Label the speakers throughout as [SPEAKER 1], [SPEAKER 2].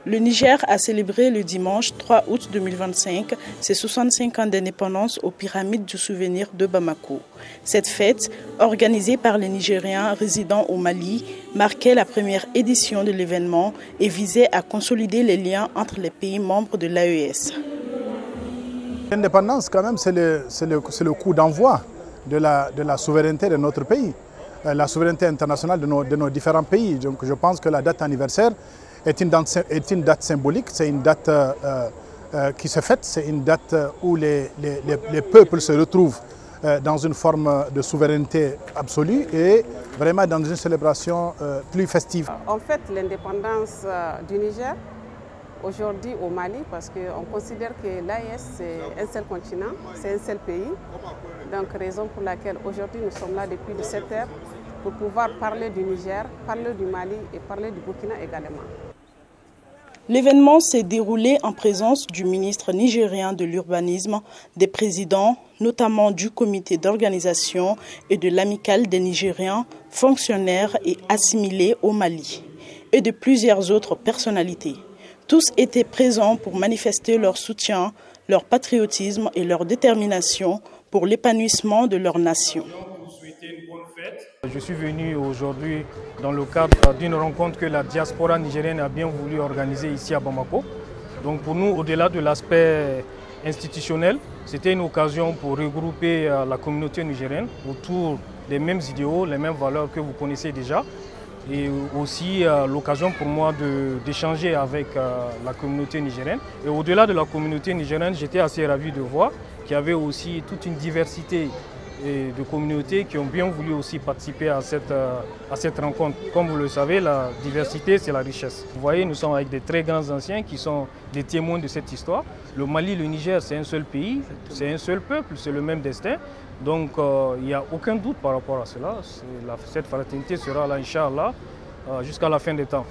[SPEAKER 1] Le Niger a célébré le dimanche 3 août 2025 ses 65 ans d'indépendance aux Pyramides du Souvenir de Bamako. Cette fête, organisée par les Nigériens résidant au Mali, marquait la première édition de l'événement et visait à consolider les liens entre les pays membres de l'AES.
[SPEAKER 2] L'indépendance, quand même, c'est le coup d'envoi de la souveraineté de notre pays, la souveraineté internationale de nos différents pays. Donc je pense que la date anniversaire est une date symbolique, c'est une date qui se fête, c'est une date où les peuples se retrouvent dans une forme de souveraineté absolue et vraiment dans une célébration plus festive.
[SPEAKER 3] En fait, l'indépendance du Niger, aujourd'hui au Mali, parce qu'on considère que l'AES c'est un seul continent, c'est un seul pays. Donc raison pour laquelle aujourd'hui nous sommes là depuis 17 heures pour pouvoir parler du Niger, parler du Mali et parler du Burkina également.
[SPEAKER 1] L'événement s'est déroulé en présence du ministre nigérien de l'urbanisme, des présidents, notamment du comité d'organisation et de l'amicale des Nigériens, fonctionnaires et assimilés au Mali, et de plusieurs autres personnalités. Tous étaient présents pour manifester leur soutien, leur patriotisme et leur détermination pour l'épanouissement de leur nation.
[SPEAKER 4] Je suis venu aujourd'hui dans le cadre d'une rencontre que la diaspora nigérienne a bien voulu organiser ici à Bamako. Donc pour nous, au-delà de l'aspect institutionnel, c'était une occasion pour regrouper la communauté nigérienne autour des mêmes idéaux, les mêmes valeurs que vous connaissez déjà. Et aussi l'occasion pour moi d'échanger avec la communauté nigérienne. Et au-delà de la communauté nigérienne, j'étais assez ravi de voir qu'il y avait aussi toute une diversité de communautés qui ont bien voulu aussi participer à cette rencontre. Comme vous le savez, la diversité, c'est la richesse. Vous voyez, nous sommes avec des très grands anciens qui sont des témoins de cette histoire. Le Mali, le Niger, c'est un seul pays, c'est un seul peuple, c'est le même destin. Donc il n'y a aucun doute par rapport à cela. Cette fraternité sera là, Inch'Allah, jusqu'à la fin des temps.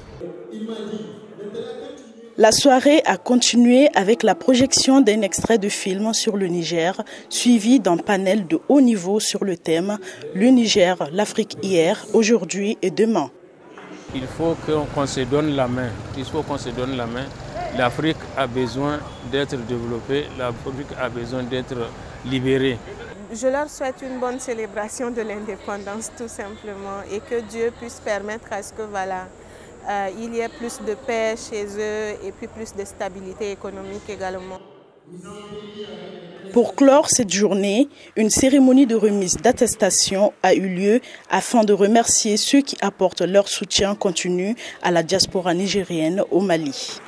[SPEAKER 1] La soirée a continué avec la projection d'un extrait de film sur le Niger, suivi d'un panel de haut niveau sur le thème « Le Niger, l'Afrique hier, aujourd'hui et demain ».
[SPEAKER 5] Il faut qu'on se donne la main. Il faut qu'on se donne la main. L'Afrique a besoin d'être développée, l'Afrique a besoin d'être libérée.
[SPEAKER 6] Je leur souhaite une bonne célébration de l'indépendance tout simplement et que Dieu puisse permettre à ce que il y ait plus de paix chez eux et puis plus de stabilité économique également.
[SPEAKER 1] Pour clore cette journée, une cérémonie de remise d'attestation a eu lieu afin de remercier ceux qui apportent leur soutien continu à la diaspora nigérienne au Mali.